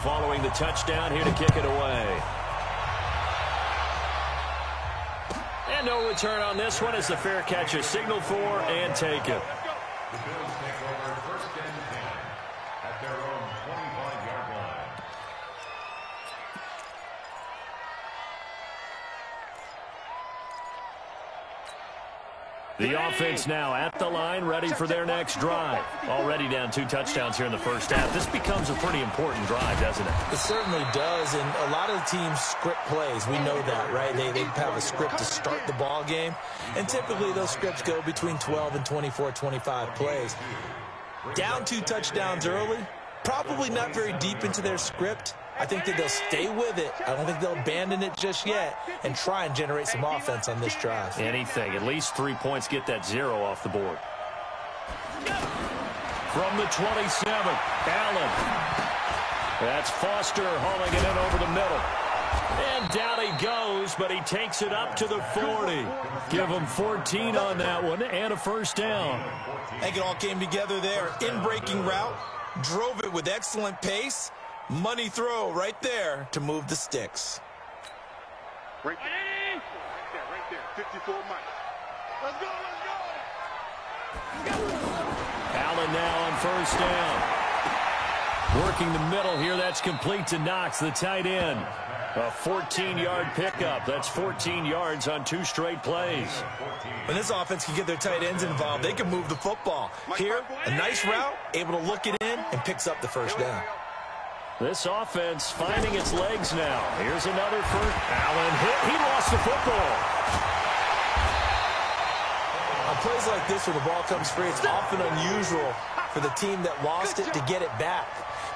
following the touchdown, here to kick it away. And no return on this one as the fair catch is signaled for and taken. The Bills take over first and 10 at their own 25-yard line. The offense now at the line, ready for their next drive. Already down 2 touchdowns here in the first half. This becomes a pretty important drive, doesn't it? It certainly does, and a lot of the teams script plays. We know that, right? They have a script to start the ball game, and typically those scripts go between 12 and 24, 25 plays. Down 2 touchdowns early, probably not very deep into their script. I think that they'll stay with it. I don't think they'll abandon it just yet and try and generate some offense on this drive. Anything. At least 3 points, get that 0 off the board. From the 27, Allen. That's Foster hauling it in over the middle. And down he goes, but he takes it up to the 40. Give him 14 on that one and a first down. I think it all came together there. In-breaking route, drove it with excellent pace. Money throw right there to move the sticks. Right there. 54 miles. Let's go. Allen now on first down. Working the middle here. That's complete to Knox, the tight end. A 14-yard pickup. That's 14 yards on 2 straight plays. When this offense can get their tight ends involved, they can move the football. Here, a nice route, able to look it in, and picks up the first down. This offense finding its legs now. Here's another first. Allen hit. He lost the football. On plays like this where the ball comes free, it's often unusual for the team that lost it to get it back.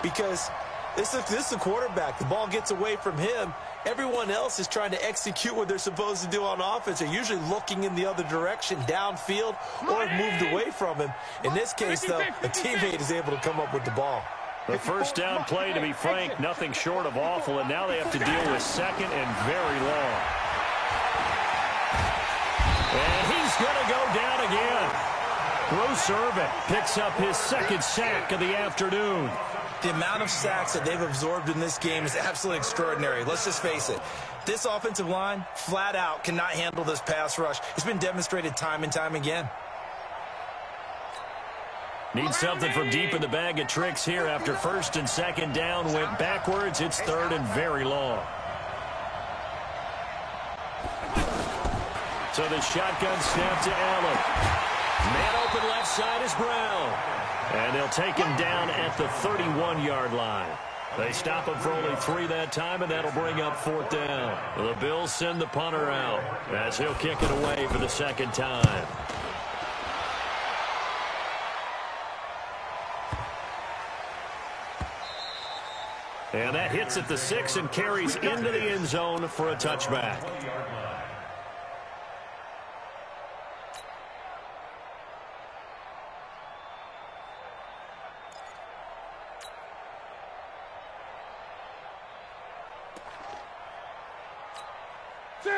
Because this is the quarterback. The ball gets away from him. Everyone else is trying to execute what they're supposed to do on offense. They're usually looking in the other direction, downfield, or have moved away from him. In this case, though, a teammate is able to come up with the ball. The first down play, to be frank, nothing short of awful, and now they have to deal with second and very long. And he's going to go down again. Bruce Irvin picks up his second sack of the afternoon. The amount of sacks that they've absorbed in this game is absolutely extraordinary. Let's just face it. This offensive line, flat out, cannot handle this pass rush. It's been demonstrated time and time again. Need something from deep in the bag of tricks here after first and second down went backwards. It's third and very long. So the shotgun snap to Allen. Man open left side is Brown. And they'll take him down at the 31-yard line. They stop him for only 3 that time, and that'll bring up 4th down. The Bills send the punter out as he'll kick it away for the second time. And that hits at the 6 and carries into the end zone for a touchback.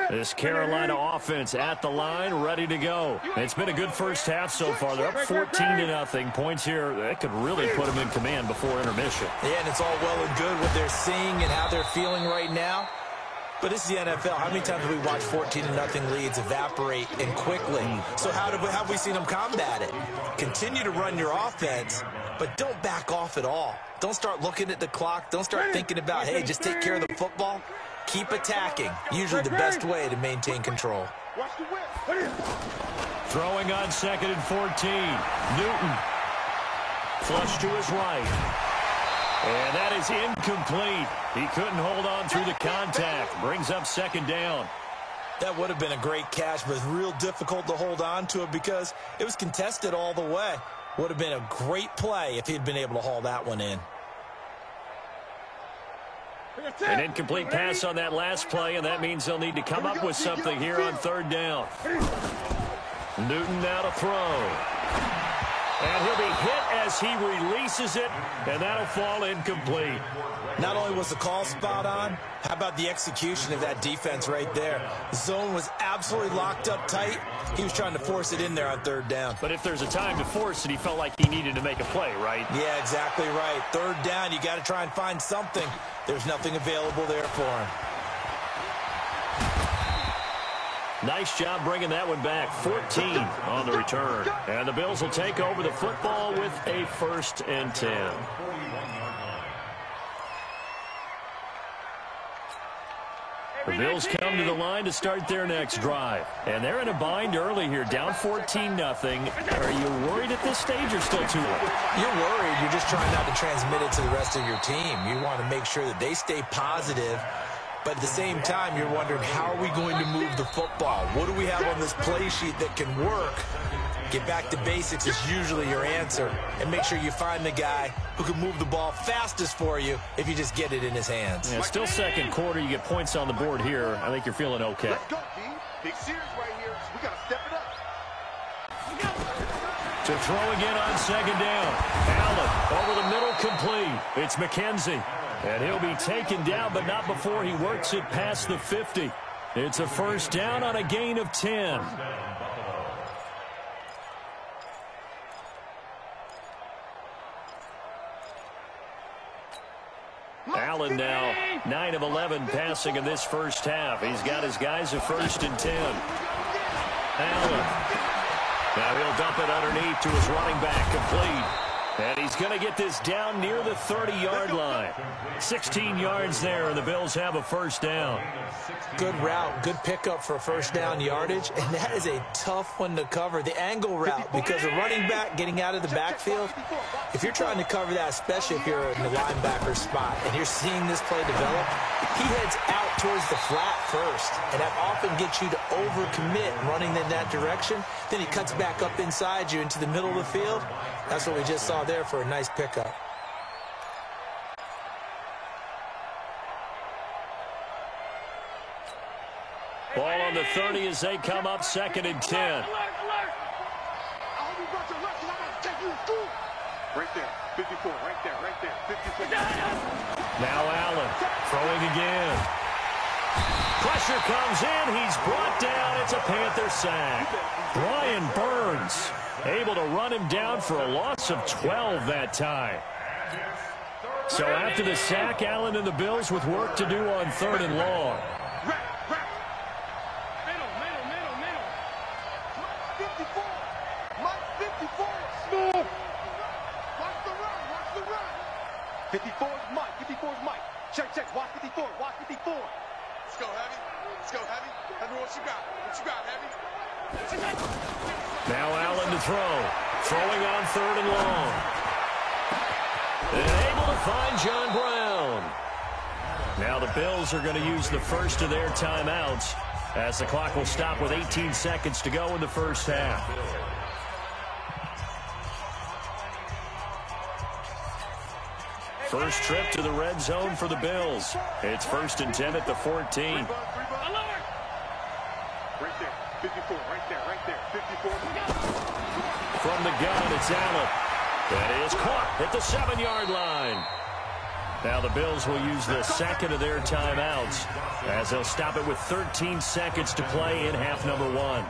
This Carolina offense at the line, ready to go. It's been a good first half so far. They're up 14-0. Points here that could really put them in command before intermission. Yeah, and it's all well and good what they're seeing and how they're feeling right now. But this is the NFL. How many times have we watched 14-0 leads evaporate and quickly? So how have we seen them combat it? Continue to run your offense, but don't back off at all. Don't start looking at the clock. Don't start thinking about, hey, just take care of the football. Keep attacking. Usually the best way to maintain control. Throwing on 2nd and 14. Newton. Flush to his right. And that is incomplete. He couldn't hold on through the contact. Brings up 2nd down. That would have been a great catch, but it's real difficult to hold on to it because it was contested all the way. Would have been a great play if he'd been able to haul that one in. An incomplete pass on that last play, and that means they'll need to come up with something here on 3rd down. Newton now to throw. And he'll be hit as he releases it, and that'll fall incomplete. Not only was the call spot on, how about the execution of that defense right there? The zone was absolutely locked up tight. He was trying to force it in there on third down. But if there's a time to force it, he felt like he needed to make a play, right? Yeah, exactly right. Third down, you got to try and find something. There's nothing available there for him. Nice job bringing that one back. 14 on the return. And the Bills will take over the football with a 1st and 10. The Bills come to the line to start their next drive. And they're in a bind early here, down 14-0. Are you worried at this stage or still too late? You're worried. You're just trying not to transmit it to the rest of your team. You want to make sure that they stay positive. But at the same time, you're wondering, how are we going to move the football? What do we have on this play sheet that can work? Get back to basics is usually your answer. And make sure you find the guy who can move the ball fastest for you if you just get it in his hands. Yeah, still second quarter. You get points on the board here. I think you're feeling okay. Let's go, D. Big series right here. We got to step it up. To throw again on second down. Allen over the middle, complete. It's McKenzie. And he'll be taken down, but not before he works it past the 50. It's a 1st down on a gain of 10. Allen now 9 of 11 passing in this first half. He's got his guys a 1st and 10. Allen. Now he'll dump it underneath to his running back, complete. And he's going to get this down near the 30-yard line. 16 yards there, and the Bills have a 1st down. Good route, good pickup for 1st down yardage, and that is a tough one to cover, the angle route, because a running back getting out of the backfield, if you're trying to cover that, especially if you're in the linebacker spot and you're seeing this play develop, he heads out towards the flat first, and that often gets you to overcommit running in that direction. Then he cuts back up inside you into the middle of the field. That's what we just saw there for a nice pickup. Ball on the 30 as they come up 2nd and 10. Right there, 54, right there, 54. Now Allen throwing again. Pressure comes in. He's brought down. It's a Panther sack. Brian Burns able to run him down for a loss of 12 that time. So after the sack, Allen and the Bills with work to do on 3rd and long. Mike 54. Watch the run. 54 is Mike. 54 is Mike. Check. Watch 54. Watch 54. Let's go, Heavy. Heavy, what you got, Heavy? Now Allen to throw. Throwing on 3rd and long. And able to find John Brown. Now the Bills are going to use the first of their timeouts as the clock will stop with 18 seconds to go in the first half. First trip to the red zone for the Bills. It's 1st and 10 at the 14. Right there, 54, right there, 54. From the gun, it's Allen. That is caught at the 7-yard line. Now the Bills will use the second of their timeouts as they'll stop it with 13 seconds to play in half number 1.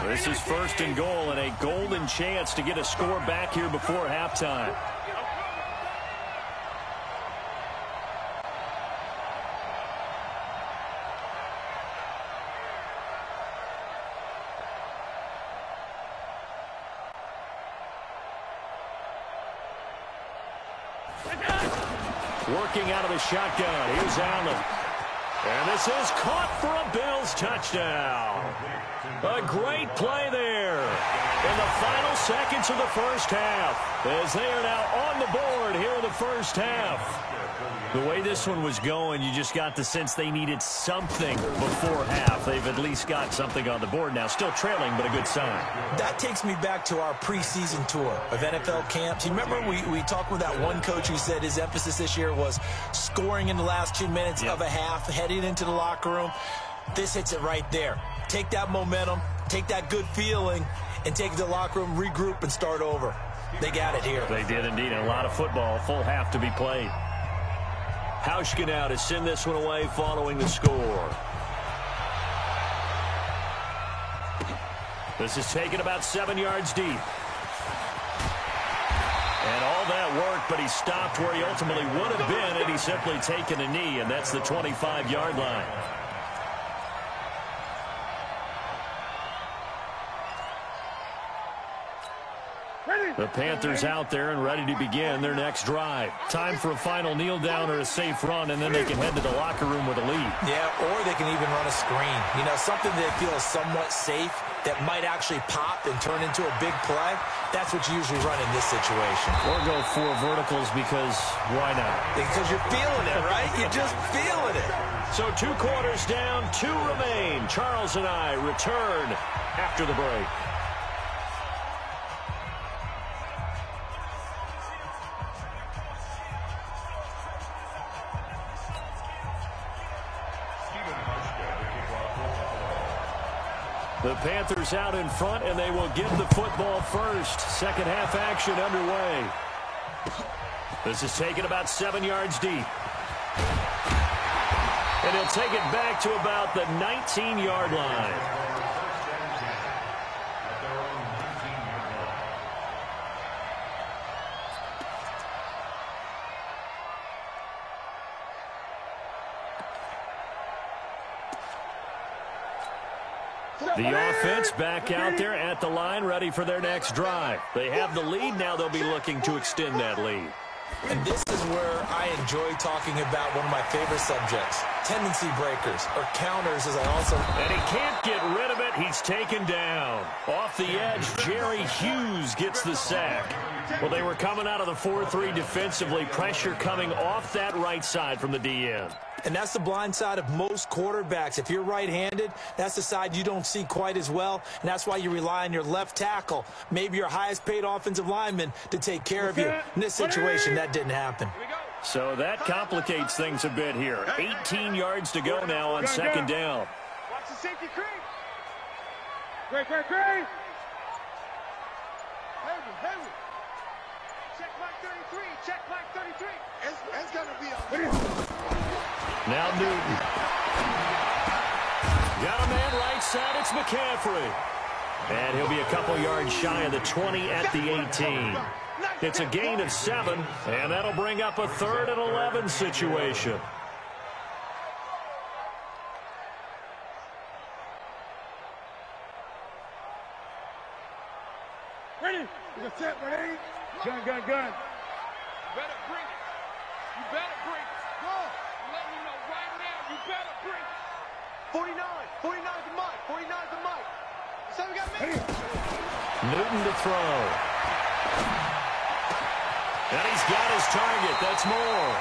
This is 1st and goal and a golden chance to get a score back here before halftime. Working out of the shotgun. Here's Allen. And this is caught for a Bills touchdown. A great play there. in the final seconds of the first half, as they are now on the board here in the first half. The way this one was going, you just got the sense they needed something before half. They've at least got something on the board now. Still trailing, but a good sign. That takes me back to our preseason tour of NFL camps. You remember we talked with that one coach who said his emphasis this year was scoring in the last 2 minutes of a half, heading into the locker room. This hits it right there. Take that momentum, take that good feeling, and take it to the locker room, regroup, and start over. They got it here. They did indeed. A lot of football, full half to be played. Hauschka now to send this one away following the score. This is taken about 7 yards deep. And all that worked, but he stopped where he ultimately would have been had he simply taken a knee, and that's the 25-yard line. The Panthers out there and ready to begin their next drive. Time for a final kneel down or a safe run, and then they can head to the locker room with a lead. Yeah, or they can even run a screen. You know, something they feel is somewhat safe that might actually pop and turn into a big play. That's what you usually run in this situation. Or go 4 verticals because why not? Because you're feeling it, right? You're just feeling it. So 2 quarters down, 2 remain. Charles and I return after the break. The Panthers out in front, and they will get the football first. Second half action underway. This is taken about 7 yards deep. And he'll take it back to about the 19-yard line. The offense back out there at the line, ready for their next drive. They have the lead. Now they'll be looking to extend that lead. And this is where I enjoy talking about one of my favorite subjects, tendency breakers, or counters, as I also... And he can't get rid of it. He's taken down. Off the edge, Jerry Hughes gets the sack. Well, they were coming out of the 4-3 defensively. Pressure coming off that right side from the DN. And that's the blind side of most quarterbacks. If you're right-handed, that's the side you don't see quite as well. And that's why you rely on your left tackle, maybe your highest-paid offensive lineman, to take care of you. In this situation, that didn't happen. So that complicates things a bit here. 18 yards to go now on second down. Watch the safety creep. Great. Henry. Check mark 33. Check mark 33. It's going to be a... Now Newton. Got a man right side. It's McCaffrey. And he'll be a couple yards shy of the 20 at the 18. It's a gain of 7, and that'll bring up a 3rd and 11 situation. Ready? You set, ready? Gun. You better bring it. You better bring it. Go. Let me know right now. You better bring it. 49 to Mike. 49 to Mike. So we got me. Newton to throw. And he's got his target. That's Moore.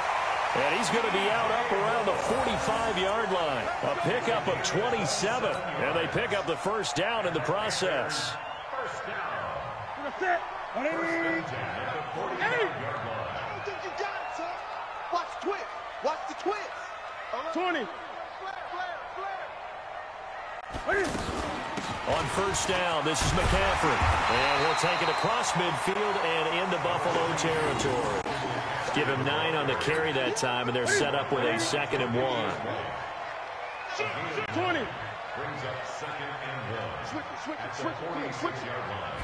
And he's going to be out up around the 45-yard line. A pickup of 27. And they pick up the first down in the process. First down. Set. First down at the 40-yard line. I don't think you got it, son. Watch the twist. Watch the twist. 20. On first down, this is McCaffrey. And he'll take it across midfield and into Buffalo territory. Give him 9 on the carry that time, and they're set up with a 2nd and 1. 20. Brings up 2nd and 1. Switch it. 46-yard line.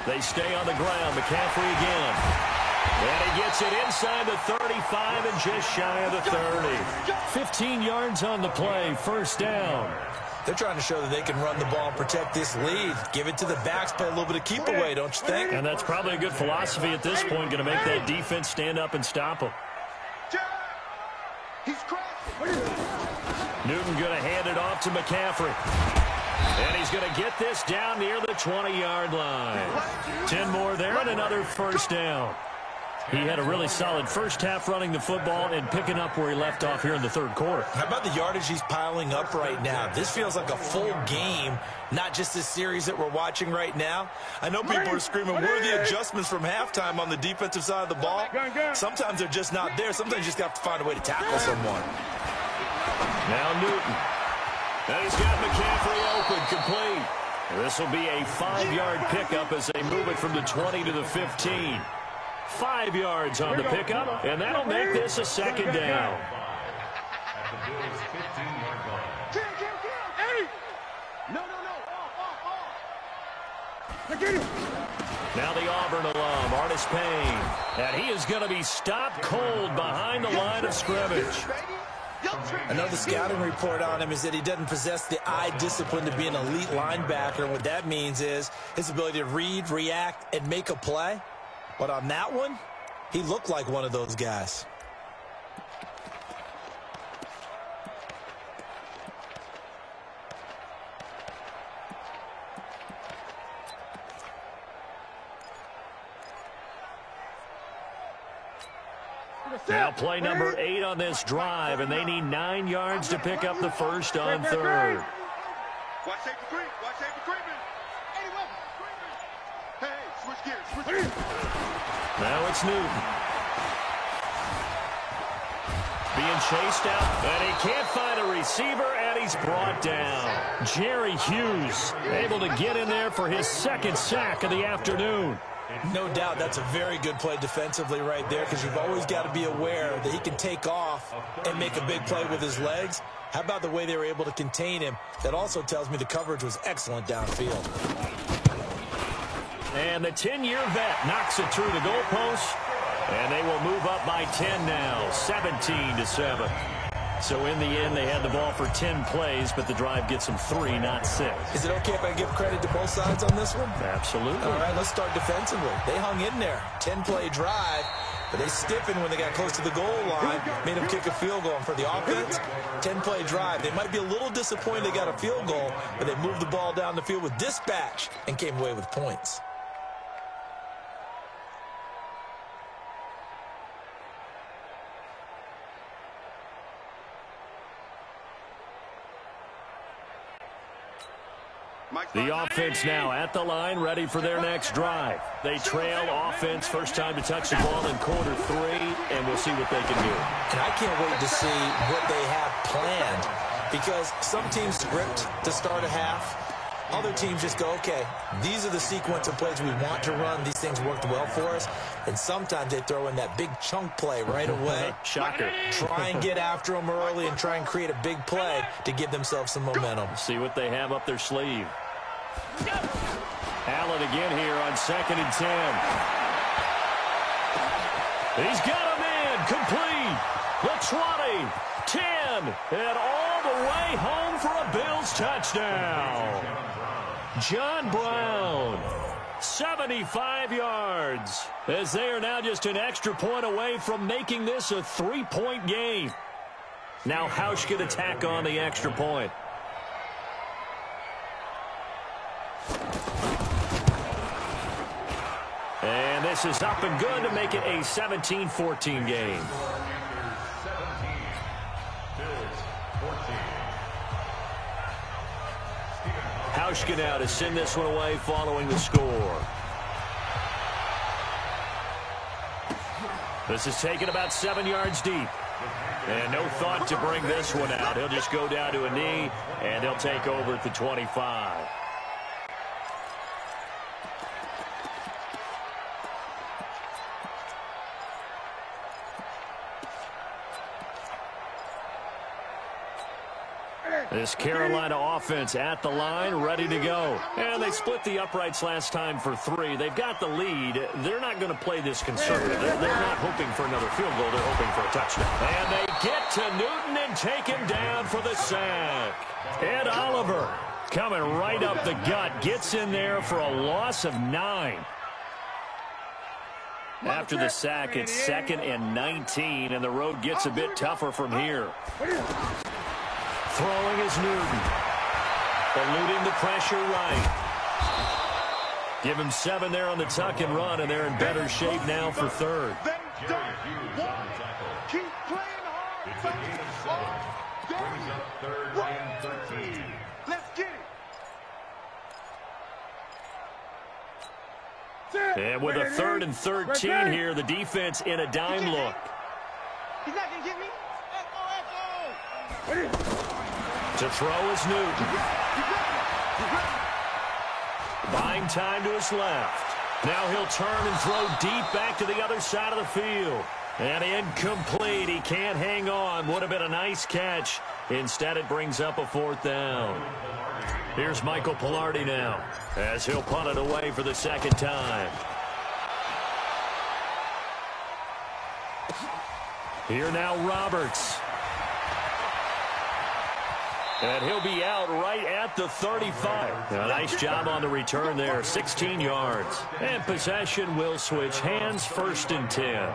They stay on the ground. McCaffrey again. And he gets it inside the 35 and just shy of the 30. 15 yards on the play. First down. They're trying to show that they can run the ball and protect this lead. Give it to the backs, play a little bit of keep away, don't you think? And that's probably a good philosophy at this point, going to make that defense stand up and stop him. He's crashing. Newton going to hand it off to McCaffrey. And he's going to get this down near the 20-yard line. 10 more there and another first down. He had a really solid first half running the football and picking up where he left off here in the third quarter. How about the yardage he's piling up right now? This feels like a full game, not just this series that we're watching right now. I know people are screaming, where are the adjustments from halftime on the defensive side of the ball? Sometimes they're just not there. Sometimes you just have to find a way to tackle someone. Now Newton. And he's got McCaffrey open, complete. This will be a 5-yard pickup as they move it from the 20 to the 15. 5 yards on the pickup, and that'll make this a second down. At the Bills' 15-yard line. Now the Auburn alum, Artis Payne. And he is going to be stopped cold behind the line of scrimmage. Another scouting report on him is that he doesn't possess the eye discipline to be an elite linebacker. What that means is his ability to read, react, and make a play. But on that one, he looked like one of those guys. Now play number 8 on this drive, and they need 9 yards to pick up the first on third. Watch safety creep. Watch safety creeping. Hey, switch gears. Switch gears. Now it's Newton. Being chased out, and he can't find a receiver, and he's brought down. Jerry Hughes able to get in there for his second sack of the afternoon. No doubt that's a very good play defensively right there, because you've always got to be aware that he can take off and make a big play with his legs. How about the way they were able to contain him? That also tells me the coverage was excellent downfield. And the 10-year vet knocks it through the goalpost, and they will move up by 10 now, 17-7. So in the end, they had the ball for 10 plays, but the drive gets them 3, not 6. Is it okay if I give credit to both sides on this one? Absolutely. All right, let's start defensively. They hung in there. 10-play drive, but they stiffened when they got close to the goal line, made them kick a field goal. And for the offense, 10-play drive. They might be a little disappointed they got a field goal, but they moved the ball down the field with dispatch and came away with points. The offense now at the line, ready for their next drive. They trail offense, first time to touch the ball in quarter 3, and we'll see what they can do. And I can't wait to see what they have planned, because some teams script to start a half. Other teams just go, okay, these are the sequence of plays we want to run. These things worked well for us. And sometimes they throw in that big chunk play right away. Shocker. Try and get after them early and try and create a big play to give themselves some momentum. See what they have up their sleeve. Allen again here on 2nd and 10. He's got him in, complete. The 20, 10, and all the way home for a Bills touchdown. John Brown, 75 yards, as they are now just an extra point away from making this a 3-point game. Now Hausch can tack on the extra point. And this is up and good to make it a 17-14 game. Hauschka now to send this one away following the score. This is taken about 7 yards deep. And no thought to bring this one out. He'll just go down to a knee, and they'll take over at the 25. This Carolina offense at the line, ready to go. And they split the uprights last time for 3. They've got the lead. They're not going to play this conservative. They're not hoping for another field goal. They're hoping for a touchdown. And they get to Newton and take him down for the sack. Ed Oliver coming right up the gut. Gets in there for a loss of 9. After the sack, it's 2nd and 19, and the road gets a bit tougher from here. Throwing is Newton. eluding the pressure right. Give him 7 there on the tuck and run, and they're in better shape now for third. Keep playing hard. Brings up 3rd and 13. Let's get it. And with a 3rd and 13 here, the defense in a dime look. He's not going to get me. To throw is Newton. Buying time to his left. Now he'll turn and throw deep back to the other side of the field. And incomplete. He can't hang on. Would have been a nice catch. Instead, it brings up a 4th down. Here's Michael Palardy now, as he'll punt it away for the 2nd time. Here now, Roberts. And he'll be out right at the 35. A nice job on the return there, 16 yards. And possession will switch hands, 1st and 10.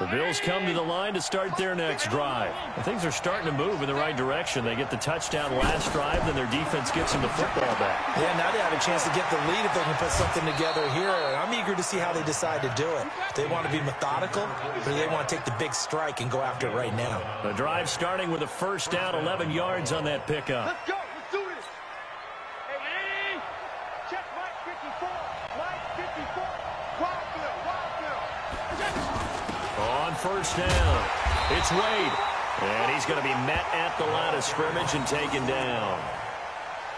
The Bills come to the line to start their next drive. And things are starting to move in the right direction. They get the touchdown last drive, then their defense gets them the football back. Yeah, now they have a chance to get the lead if they can put something together here. And I'm eager to see how they decide to do it. Do they want to be methodical, or do they want to take the big strike and go after it right now? The drive starting with a 1st down, 11 yards on that pickup. Let's go. Let's do this. Hey, check Mike 54. Mike 54. Wild Bill. Wild Bill. On 1st down, it's Wade. And he's going to be met at the line of scrimmage and taken down.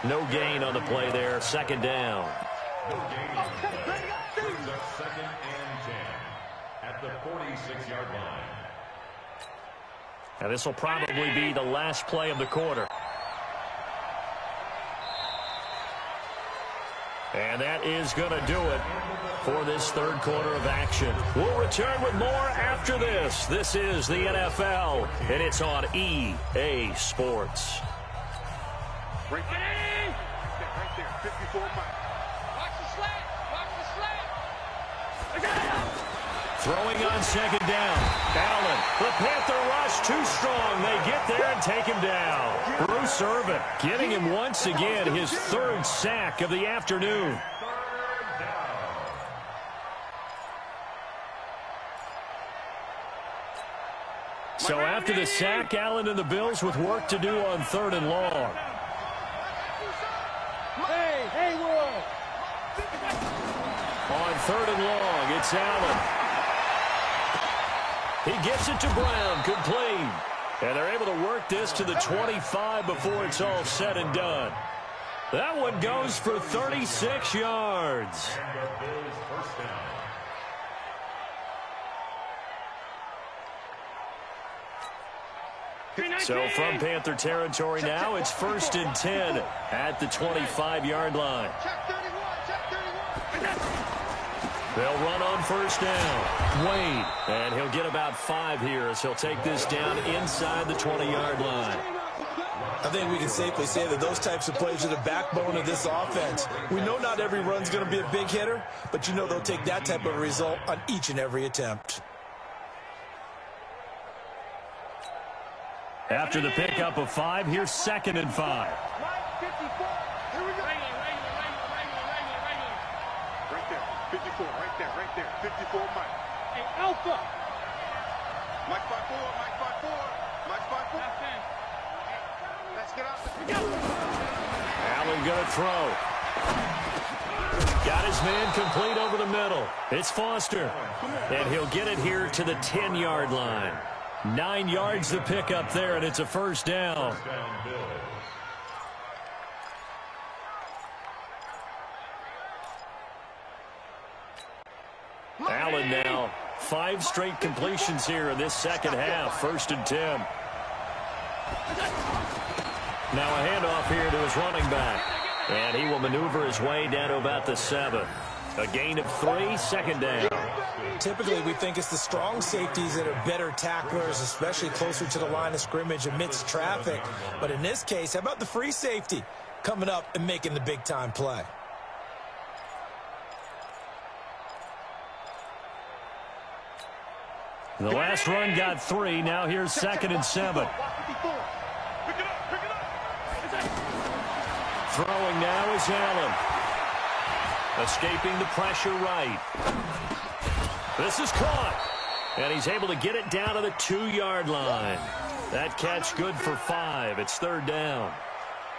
No gain on the play there, 2nd down. No gain. Brings up 2nd and 10 at the 46-yard line. And this will probably be the last play of the quarter. And that is going to do it for this 3rd quarter of action. We'll return with more after this. This is the NFL, and it's on EA Sports. Right there, 54 Mike. Watch the slant. Watch the slant. Throwing on 2nd down. Allen, the Panther rush too strong. They get there and take him down. Bruce Irvin getting him once again his 3rd sack of the afternoon. So after the sack, Allen and the Bills with work to do on 3rd and long. Hey, Will. On 3rd and long, it's Allen. He gets it to Brown, complete. And they're able to work this to the 25 before it's all said and done. That one goes for 36 yards. And the Bills' 1st down. So from Panther territory now, it's 1st and 10 at the 25-yard line. Check 31. Check 31. They'll run on 1st down. Wade, and he'll get about 5 here as he'll take this down inside the 20-yard line. I think we can safely say that those types of plays are the backbone of this offense. We know not every run's going to be a big hitter, but you know they'll take that type of result on each and every attempt. After the pickup of 5, here's 2nd and 5. Mike 54. Here we go. Right there, 54, right there, 54 Mike. Hey, Alpha. Mike 54, Mike 54, Mike 54. Let's get out. Let's go. Allen going to throw. Got his man complete over the middle. It's Foster. And he'll get it here to the 10-yard line. 9 yards to pick up there, and it's a 1st down. First down, Bills. Allen now, 5 straight completions here in this 2nd half. 1st and 10. Now a handoff here to his running back. And he will maneuver his way down to about the 7. A gain of 3, 2nd down. Typically, we think it's the strong safeties that are better tacklers, especially closer to the line of scrimmage amidst traffic. But in this case, how about the free safety coming up and making the big-time play? The last run got 3. Now here's 2nd and 7. Throwing now is Allen. Escaping the pressure right. This is caught. And he's able to get it down to the 2-yard line. That catch good for 5. It's 3rd down.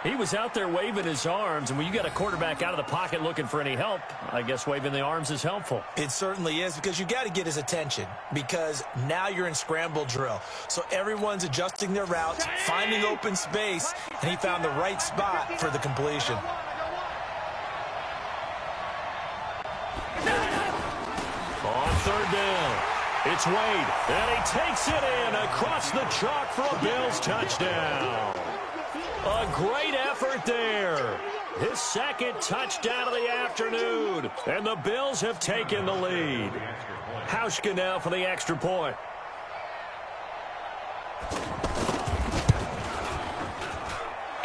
He was out there waving his arms, and when you got a quarterback out of the pocket looking for any help, I guess waving the arms is helpful. It certainly is, because you got to get his attention, because now you're in scramble drill. So everyone's adjusting their routes, finding open space, and he found the right spot for the completion. On 3rd down, it's Wade, and he takes it in across the chalk for a Bills touchdown. A great effort there. His 2nd touchdown of the afternoon. And the Bills have taken the lead. Hauschka now for the extra point.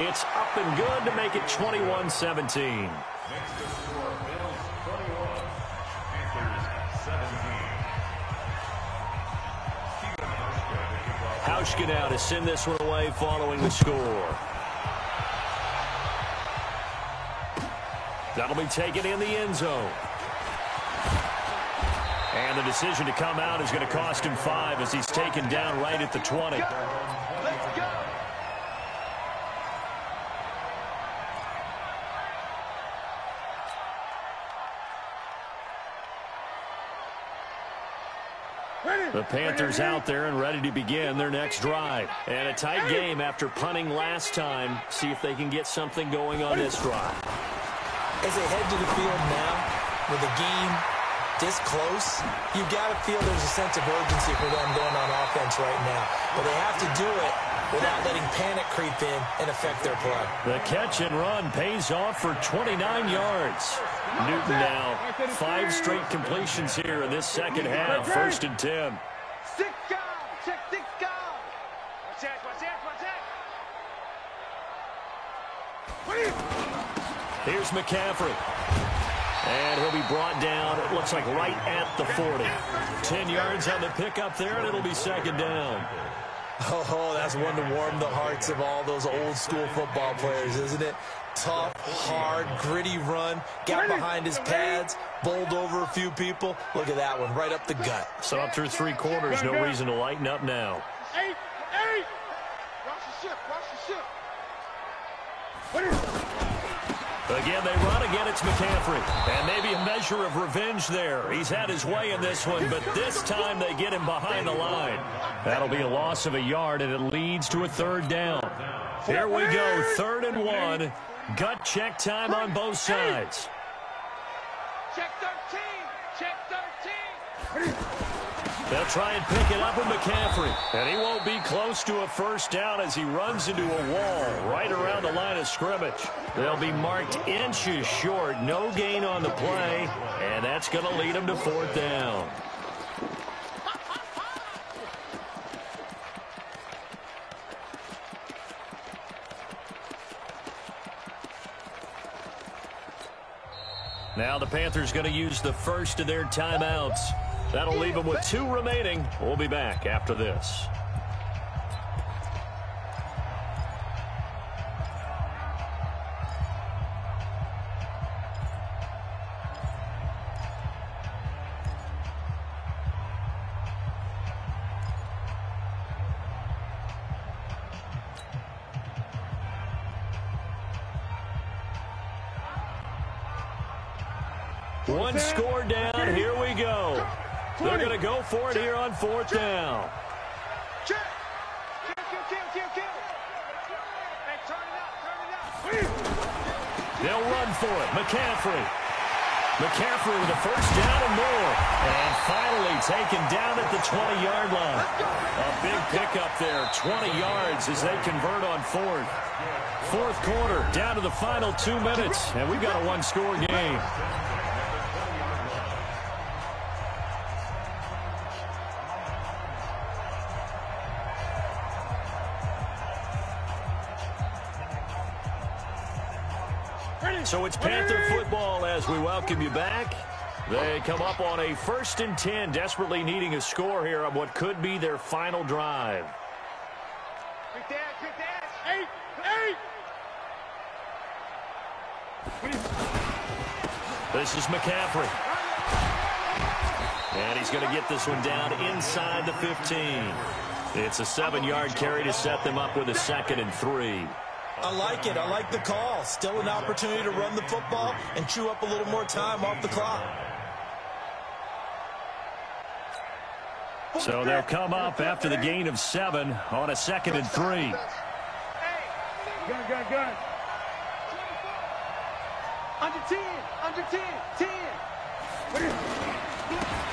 It's up and good to make it 21-17. Hauschka now to send this one away following the score. That'll be taken in the end zone. And the decision to come out is going to cost him 5 as he's taken down right at the 20. Let's go. The Panthers out there and ready to begin their next drive. And a tight game after punting last time. See if they can get something going on this drive. As they head to the field now, with the game this close, you got to feel there's a sense of urgency for them going on offense right now. But they have to do it without letting panic creep in and affect their play. The catch and run pays off for 29 yards. Newton now 5 straight completions here in this second half. 1st and 10. 6 guys. Check 6 guys. Watch that, watch that, watch that. Here's McCaffrey. And he'll be brought down, it looks like right at the 40. 10 yards on the pickup there, and it'll be 2nd down. Oh, that's one to warm the hearts of all those old-school football players, isn't it? Tough, hard, gritty run, got behind his pads, bowled over a few people. Look at that one, right up the gut. So up through 3 quarters, no reason to lighten up now. 8. Watch the ship, watch the ship. Again, they run. Again, it's McCaffrey. And maybe a measure of revenge there. He's had his way in this one, but this time they get him behind the line. That'll be a loss of a yard, and it leads to a 3rd down. Here we go, 3rd and 1. Gut check time on both sides. Check 13. Check 13. They'll try and pick it up with McCaffrey. And he won't be close to a 1st down as he runs into a wall right around the line of scrimmage. They'll be marked inches short. No gain on the play. And that's going to lead them to 4th down. Now the Panthers going to use the first of their timeouts. That'll leave them with 2 remaining. We'll be back after this. One score down. Here we go. They're going to go for it here on 4th down. Check. Kill. Hey, turn it out. They'll run for it. McCaffrey with a 1st down and more. And finally taken down at the 20-yard line. A big pickup there. 20 yards as they convert on 4th. 4th quarter, down to the final 2 minutes. And we've got a 1-score game. So it's Panther football as we welcome you back. They come up on a 1st and 10, desperately needing a score here on what could be their final drive. Good dash. 8. This is McCaffrey. And he's going to get this one down inside the 15. It's a 7-yard carry to set them up with a 2nd and 3. I like it. I like the call. Still an opportunity to run the football and chew up a little more time off the clock. So they'll come up after the gain of 7 on a 2nd and 3. Gun. Under 10. 10.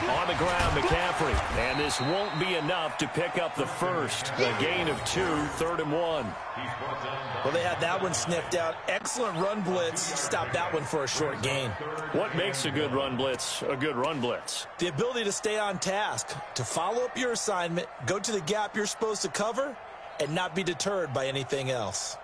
On the ground, McCaffrey. And this won't be enough to pick up the first. A gain of 2, 3rd and 1. Well, they had that one sniffed out. Excellent run blitz. Stop that one for a short gain. What makes a good run blitz a good run blitz? The ability to stay on task, to follow up your assignment, go to the gap you're supposed to cover, and not be deterred by anything else.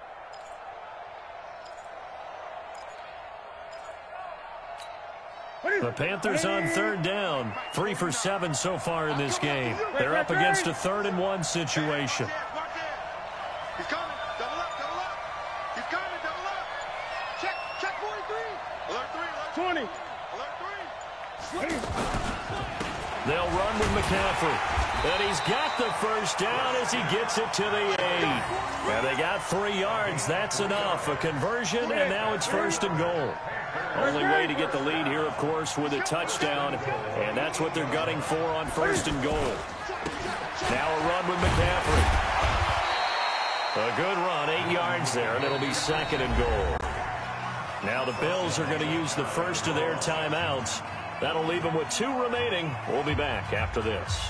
The Panthers on 3rd down. 3 for 7 so far in this game. They're up against a 3rd and 1 situation. He's coming. Double up. He's coming. Double up. Check 43. Alert 3. 20. Alert 3. They'll run with McCaffrey. And he's got the first down as he gets it to the 8. And they got 3 yards. That's enough. A conversion, and now it's 1st and goal. Only way to get the lead here, of course, with a touchdown. And that's what they're gunning for on 1st and goal. Now a run with McCaffrey. A good run, 8 yards there, and it'll be 2nd and goal. Now the Bills are going to use the first of their timeouts. That'll leave them with 2 remaining. We'll be back after this.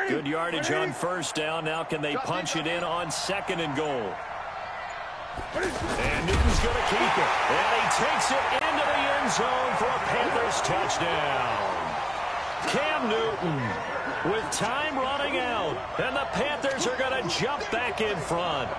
Good yardage on 1st down. Now can they punch it in on 2nd and goal? And Newton's going to keep it. And he takes it into the end zone for a Panthers touchdown. Cam Newton with time running out. And the Panthers are going to jump back in front.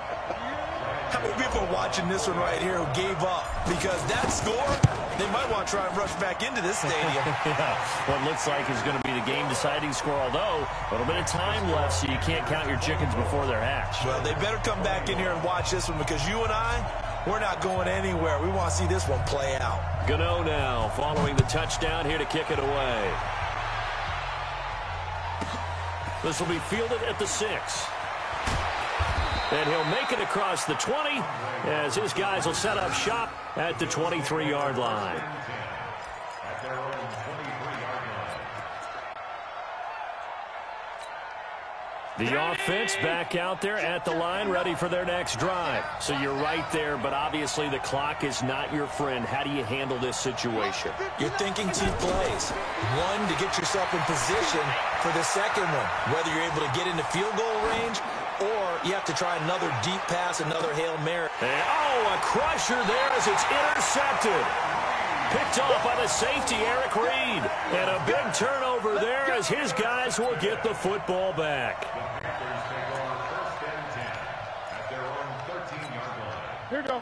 How many people are watching this one right here who gave up? Because that score, they might want to try and rush back into this stadium. Yeah, what looks like is going to be the game-deciding score, although a little bit of time left, so you can't count your chickens before they're hatched. Well, they better come back in here and watch this one, because you and I, we're not going anywhere. We want to see this one play out. Gano now following the touchdown here to kick it away. This will be fielded at the 6. And he'll make it across the 20 as his guys will set up shop at the 23-yard line. The offense back out there at the line, ready for their next drive. So you're right there, but obviously the clock is not your friend. How do you handle this situation? You're thinking 2 plays. One, to get yourself in position for the second one, whether you're able to get into field goal range or you have to try another deep pass, another Hail Mary. And, a crusher there as it's intercepted. Picked off by the safety, Eric Reed. And a big turnover there as his guys will get the football back.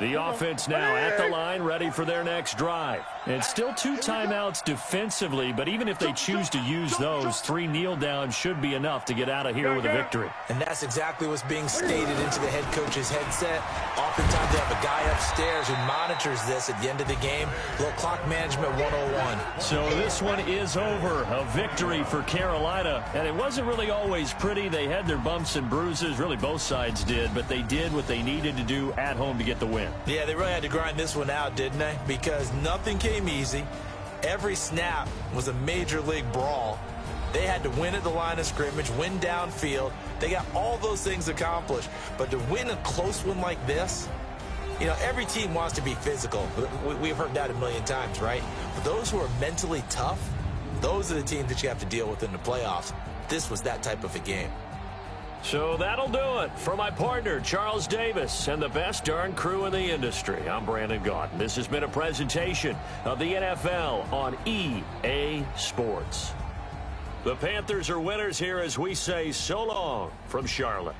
The offense now at the line, ready for their next drive. And still 2 timeouts defensively, but even if they choose to use those, 3 kneel downs should be enough to get out of here with a victory. And that's exactly what's being stated into the head coach's headset. Oftentimes they have a guy upstairs who monitors this at the end of the game. A little clock management 101. So this one is over. A victory for Carolina. And it wasn't really always pretty. They had their bumps and bruises. Really both sides did. But they did what they needed to do at home to get the win. Yeah, they really had to grind this one out, didn't they? Because nothing came easy. Every snap was a major league brawl. They had to win at the line of scrimmage, win downfield. They got all those things accomplished. But to win a close one like this, You know, every team wants to be physical. We've heard that a million times, right? But those who are mentally tough, those are the teams that you have to deal with in the playoffs. This was that type of a game. So that'll do it for my partner, Charles Davis, and the best darn crew in the industry. I'm Brandon Gaudin. This has been a presentation of the NFL on EA Sports. The Panthers are winners here as we say so long from Charlotte.